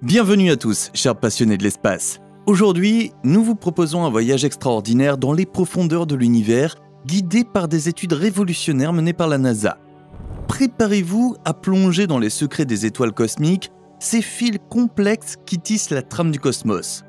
Bienvenue à tous, chers passionnés de l'espace. Aujourd'hui, nous vous proposons un voyage extraordinaire dans les profondeurs de l'univers, guidé par des études révolutionnaires menées par la NASA. Préparez-vous à plonger dans les secrets des étoiles cosmiques, ces fils complexes qui tissent la trame du cosmos.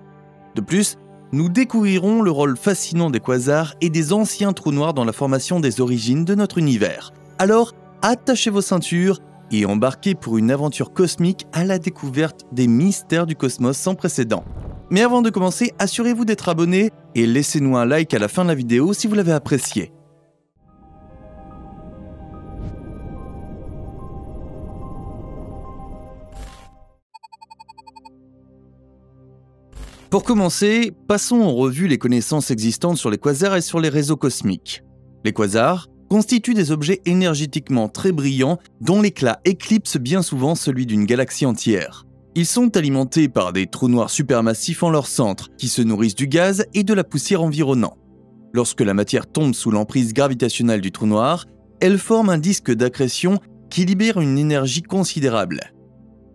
De plus, nous découvrirons le rôle fascinant des quasars et des anciens trous noirs dans la formation des origines de notre univers. Alors, attachez vos ceintures et embarquez pour une aventure cosmique à la découverte des mystères du cosmos sans précédent. Mais avant de commencer, assurez-vous d'être abonné et laissez-nous un like à la fin de la vidéo si vous l'avez apprécié. Pour commencer, passons en revue les connaissances existantes sur les quasars et sur les réseaux cosmiques. Les quasars constituent des objets énergétiquement très brillants dont l'éclat éclipse bien souvent celui d'une galaxie entière. Ils sont alimentés par des trous noirs supermassifs en leur centre, qui se nourrissent du gaz et de la poussière environnant. Lorsque la matière tombe sous l'emprise gravitationnelle du trou noir, elle forme un disque d'accrétion qui libère une énergie considérable.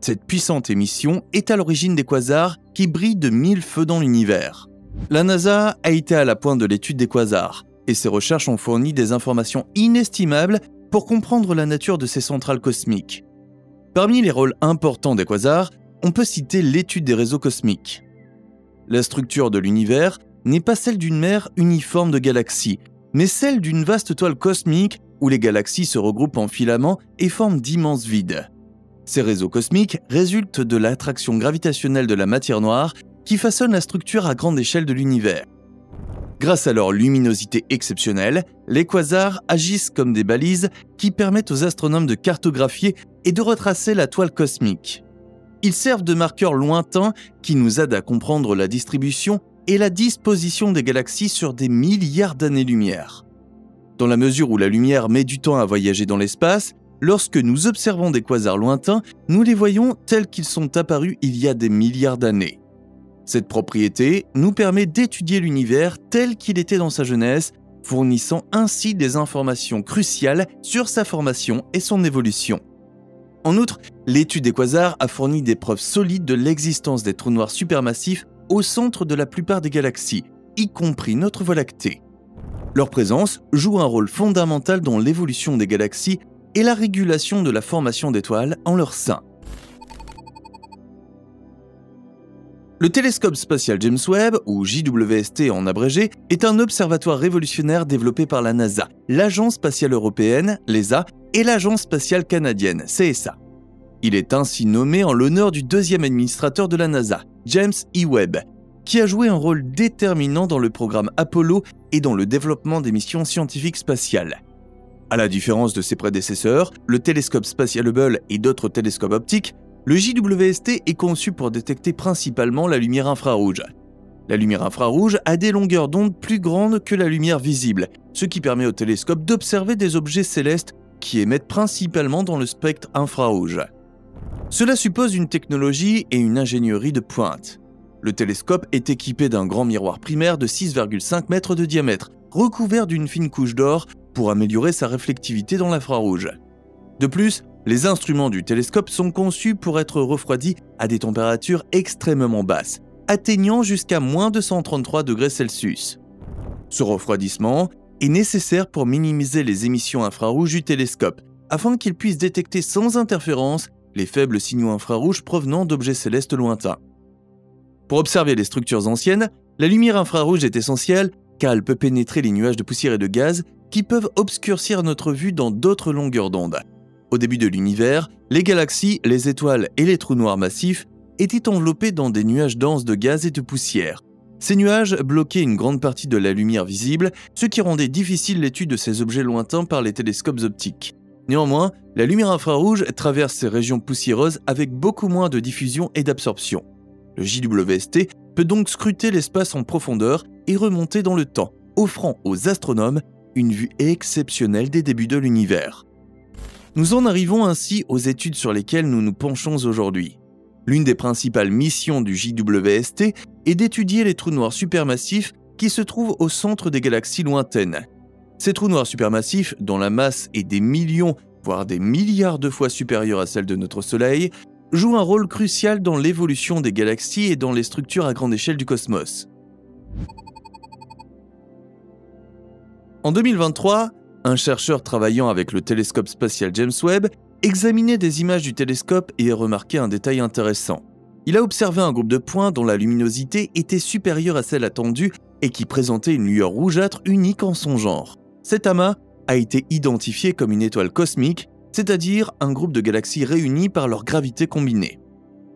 Cette puissante émission est à l'origine des quasars qui brillent de mille feux dans l'univers. La NASA a été à la pointe de l'étude des quasars, et ses recherches ont fourni des informations inestimables pour comprendre la nature de ces centrales cosmiques. Parmi les rôles importants des quasars, on peut citer l'étude des réseaux cosmiques. La structure de l'univers n'est pas celle d'une mer uniforme de galaxies, mais celle d'une vaste toile cosmique où les galaxies se regroupent en filaments et forment d'immenses vides. Ces réseaux cosmiques résultent de l'attraction gravitationnelle de la matière noire qui façonne la structure à grande échelle de l'univers. Grâce à leur luminosité exceptionnelle, les quasars agissent comme des balises qui permettent aux astronomes de cartographier et de retracer la toile cosmique. Ils servent de marqueurs lointains qui nous aident à comprendre la distribution et la disposition des galaxies sur des milliards d'années-lumière. Dans la mesure où la lumière met du temps à voyager dans l'espace, lorsque nous observons des quasars lointains, nous les voyons tels qu'ils sont apparus il y a des milliards d'années. Cette propriété nous permet d'étudier l'univers tel qu'il était dans sa jeunesse, fournissant ainsi des informations cruciales sur sa formation et son évolution. En outre, l'étude des quasars a fourni des preuves solides de l'existence des trous noirs supermassifs au centre de la plupart des galaxies, y compris notre Voie lactée. Leur présence joue un rôle fondamental dans l'évolution des galaxies et la régulation de la formation d'étoiles en leur sein. Le télescope spatial James Webb, ou JWST en abrégé, est un observatoire révolutionnaire développé par la NASA, l'Agence spatiale européenne, l'ESA, et l'Agence spatiale canadienne, CSA. Il est ainsi nommé en l'honneur du deuxième administrateur de la NASA, James E. Webb, qui a joué un rôle déterminant dans le programme Apollo et dans le développement des missions scientifiques spatiales. À la différence de ses prédécesseurs, le télescope spatial Hubble et d'autres télescopes optiques, le JWST est conçu pour détecter principalement la lumière infrarouge. La lumière infrarouge a des longueurs d'onde plus grandes que la lumière visible, ce qui permet au télescope d'observer des objets célestes qui émettent principalement dans le spectre infrarouge. Cela suppose une technologie et une ingénierie de pointe. Le télescope est équipé d'un grand miroir primaire de 6,5 mètres de diamètre, recouvert d'une fine couche d'or pour améliorer sa réflectivité dans l'infrarouge. De plus, les instruments du télescope sont conçus pour être refroidis à des températures extrêmement basses, atteignant jusqu'à moins 233 degrés Celsius. Ce refroidissement est nécessaire pour minimiser les émissions infrarouges du télescope, afin qu'il puisse détecter sans interférence les faibles signaux infrarouges provenant d'objets célestes lointains. Pour observer les structures anciennes, la lumière infrarouge est essentielle car elle peut pénétrer les nuages de poussière et de gaz qui peuvent obscurcir notre vue dans d'autres longueurs d'onde. Au début de l'univers, les galaxies, les étoiles et les trous noirs massifs étaient enveloppés dans des nuages denses de gaz et de poussière. Ces nuages bloquaient une grande partie de la lumière visible, ce qui rendait difficile l'étude de ces objets lointains par les télescopes optiques. Néanmoins, la lumière infrarouge traverse ces régions poussiéreuses avec beaucoup moins de diffusion et d'absorption. Le JWST peut donc scruter l'espace en profondeur et remonter dans le temps, offrant aux astronomes une vue exceptionnelle des débuts de l'univers. Nous en arrivons ainsi aux études sur lesquelles nous nous penchons aujourd'hui. L'une des principales missions du JWST est d'étudier les trous noirs supermassifs qui se trouvent au centre des galaxies lointaines. Ces trous noirs supermassifs, dont la masse est des millions, voire des milliards de fois supérieure à celle de notre Soleil, jouent un rôle crucial dans l'évolution des galaxies et dans les structures à grande échelle du cosmos. En 2023, un chercheur travaillant avec le télescope spatial James Webb examinait des images du télescope et a remarqué un détail intéressant. Il a observé un groupe de points dont la luminosité était supérieure à celle attendue et qui présentait une lueur rougeâtre unique en son genre. Cet amas a été identifié comme une étoile cosmique, c'est-à-dire un groupe de galaxies réunies par leur gravité combinée.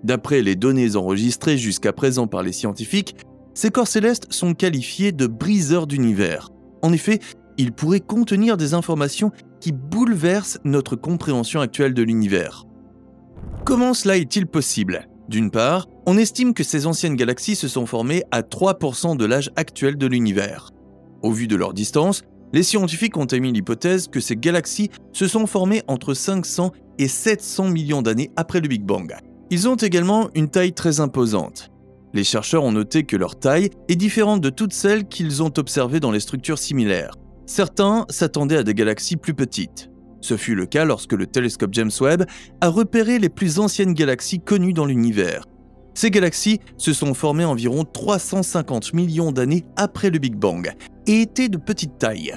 D'après les données enregistrées jusqu'à présent par les scientifiques, ces corps célestes sont qualifiés de briseurs d'univers. En effet, ils pourraient contenir des informations qui bouleversent notre compréhension actuelle de l'univers. Comment cela est-il possible ? D'une part, on estime que ces anciennes galaxies se sont formées à 3% de l'âge actuel de l'univers. Au vu de leur distance, les scientifiques ont émis l'hypothèse que ces galaxies se sont formées entre 500 et 700 millions d'années après le Big Bang. Ils ont également une taille très imposante. Les chercheurs ont noté que leur taille est différente de toutes celles qu'ils ont observées dans les structures similaires. Certains s'attendaient à des galaxies plus petites. Ce fut le cas lorsque le télescope James Webb a repéré les plus anciennes galaxies connues dans l'univers. Ces galaxies se sont formées environ 350 millions d'années après le Big Bang et étaient de petite taille.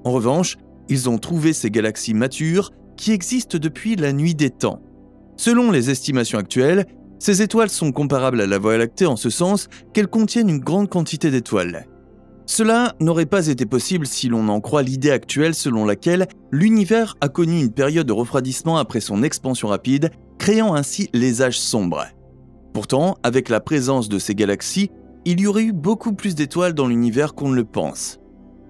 En revanche, ils ont trouvé ces galaxies matures qui existent depuis la nuit des temps. Selon les estimations actuelles, ces étoiles sont comparables à la Voie lactée en ce sens qu'elles contiennent une grande quantité d'étoiles. Cela n'aurait pas été possible si l'on en croit l'idée actuelle selon laquelle l'univers a connu une période de refroidissement après son expansion rapide, créant ainsi les âges sombres. Pourtant, avec la présence de ces galaxies, il y aurait eu beaucoup plus d'étoiles dans l'univers qu'on ne le pense.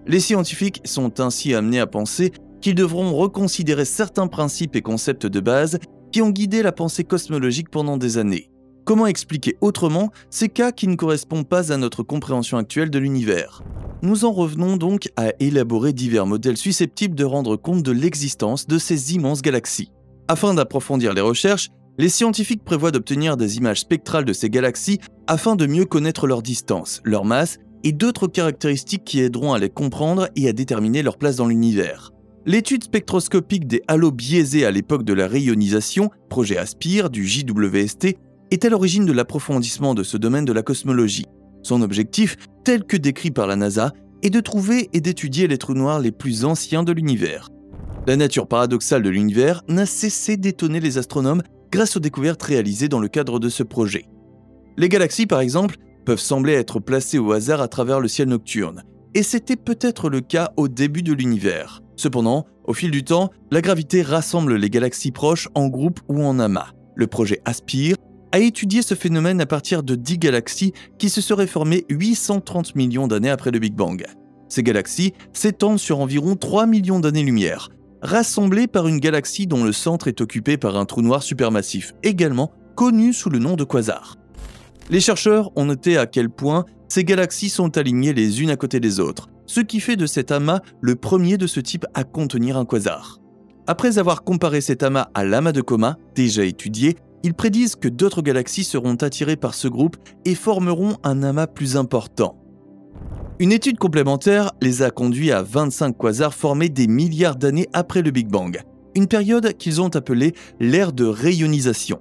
Les scientifiques sont ainsi amenés à penser qu'ils devront reconsidérer certains principes et concepts de base qui ont guidé la pensée cosmologique pendant des années. Comment expliquer autrement ces cas qui ne correspondent pas à notre compréhension actuelle de l'univers ? Nous en revenons donc à élaborer divers modèles susceptibles de rendre compte de l'existence de ces immenses galaxies. Afin d'approfondir les recherches, les scientifiques prévoient d'obtenir des images spectrales de ces galaxies afin de mieux connaître leur distance, leur masse et d'autres caractéristiques qui aideront à les comprendre et à déterminer leur place dans l'univers. L'étude spectroscopique des halos biaisés à l'époque de la rayonisation, projet Aspire du JWST, est à l'origine de l'approfondissement de ce domaine de la cosmologie. Son objectif, tel que décrit par la NASA, est de trouver et d'étudier les trous noirs les plus anciens de l'univers. La nature paradoxale de l'univers n'a cessé d'étonner les astronomes grâce aux découvertes réalisées dans le cadre de ce projet. Les galaxies, par exemple, peuvent sembler être placées au hasard à travers le ciel nocturne, et c'était peut-être le cas au début de l'univers. Cependant, au fil du temps, la gravité rassemble les galaxies proches en groupes ou en amas. Le projet Aspire a étudié ce phénomène à partir de 10 galaxies qui se seraient formées 830 millions d'années après le Big Bang. Ces galaxies s'étendent sur environ 3 millions d'années-lumière, rassemblées par une galaxie dont le centre est occupé par un trou noir supermassif, également connu sous le nom de quasar. Les chercheurs ont noté à quel point ces galaxies sont alignées les unes à côté des autres, ce qui fait de cet amas le premier de ce type à contenir un quasar. Après avoir comparé cet amas à l'amas de Coma, déjà étudié, ils prédisent que d'autres galaxies seront attirées par ce groupe et formeront un amas plus important. Une étude complémentaire les a conduits à 25 quasars formés des milliards d'années après le Big Bang, une période qu'ils ont appelée l'ère de rayonisation.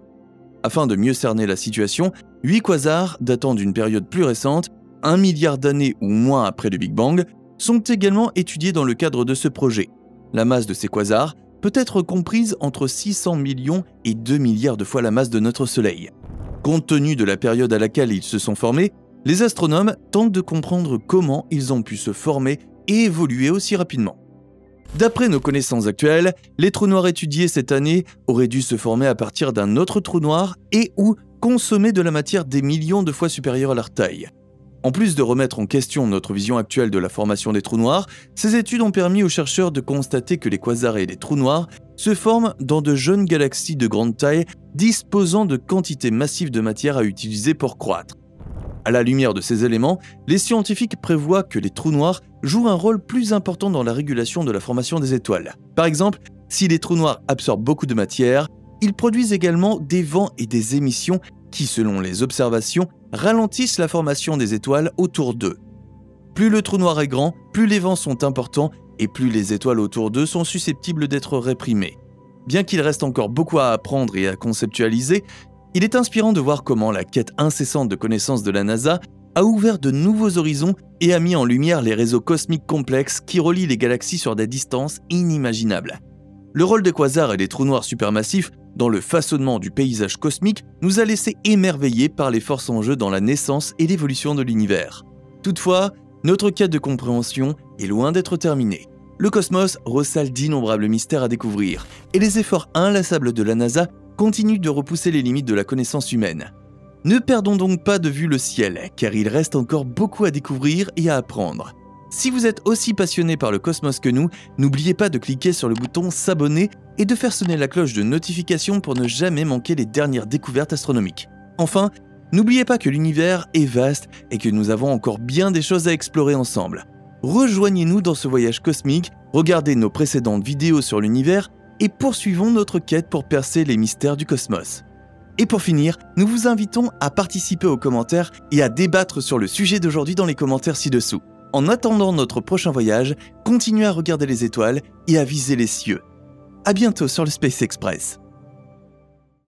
Afin de mieux cerner la situation, 8 quasars datant d'une période plus récente, 1 milliard d'années ou moins après le Big Bang, sont également étudiés dans le cadre de ce projet. La masse de ces quasars peut être comprise entre 600 millions et 2 milliards de fois la masse de notre Soleil. Compte tenu de la période à laquelle ils se sont formés, les astronomes tentent de comprendre comment ils ont pu se former et évoluer aussi rapidement. D'après nos connaissances actuelles, les trous noirs étudiés cette année auraient dû se former à partir d'un autre trou noir et ou consommer de la matière des millions de fois supérieure à leur taille. En plus de remettre en question notre vision actuelle de la formation des trous noirs, ces études ont permis aux chercheurs de constater que les quasars et les trous noirs se forment dans de jeunes galaxies de grande taille disposant de quantités massives de matière à utiliser pour croître. À la lumière de ces éléments, les scientifiques prévoient que les trous noirs jouent un rôle plus important dans la régulation de la formation des étoiles. Par exemple, si les trous noirs absorbent beaucoup de matière, ils produisent également des vents et des émissions qui, selon les observations, ralentissent la formation des étoiles autour d'eux. Plus le trou noir est grand, plus les vents sont importants et plus les étoiles autour d'eux sont susceptibles d'être réprimées. Bien qu'il reste encore beaucoup à apprendre et à conceptualiser, Il est inspirant de voir comment la quête incessante de connaissances de la NASA a ouvert de nouveaux horizons et a mis en lumière les réseaux cosmiques complexes qui relient les galaxies sur des distances inimaginables. Le rôle des quasars et des trous noirs supermassifs dans le façonnement du paysage cosmique nous a laissé émerveillés par les forces en jeu dans la naissance et l'évolution de l'univers. Toutefois, notre quête de compréhension est loin d'être terminée. Le cosmos recèle d'innombrables mystères à découvrir et les efforts inlassables de la NASA continuent de repousser les limites de la connaissance humaine. Ne perdons donc pas de vue le ciel, car il reste encore beaucoup à découvrir et à apprendre. Si vous êtes aussi passionné par le cosmos que nous, n'oubliez pas de cliquer sur le bouton s'abonner et de faire sonner la cloche de notification pour ne jamais manquer les dernières découvertes astronomiques. Enfin, n'oubliez pas que l'univers est vaste et que nous avons encore bien des choses à explorer ensemble. Rejoignez-nous dans ce voyage cosmique, regardez nos précédentes vidéos sur l'univers et poursuivons notre quête pour percer les mystères du cosmos. Et pour finir, nous vous invitons à participer aux commentaires et à débattre sur le sujet d'aujourd'hui dans les commentaires ci-dessous. En attendant notre prochain voyage, continuez à regarder les étoiles et à viser les cieux. À bientôt sur le Space Express.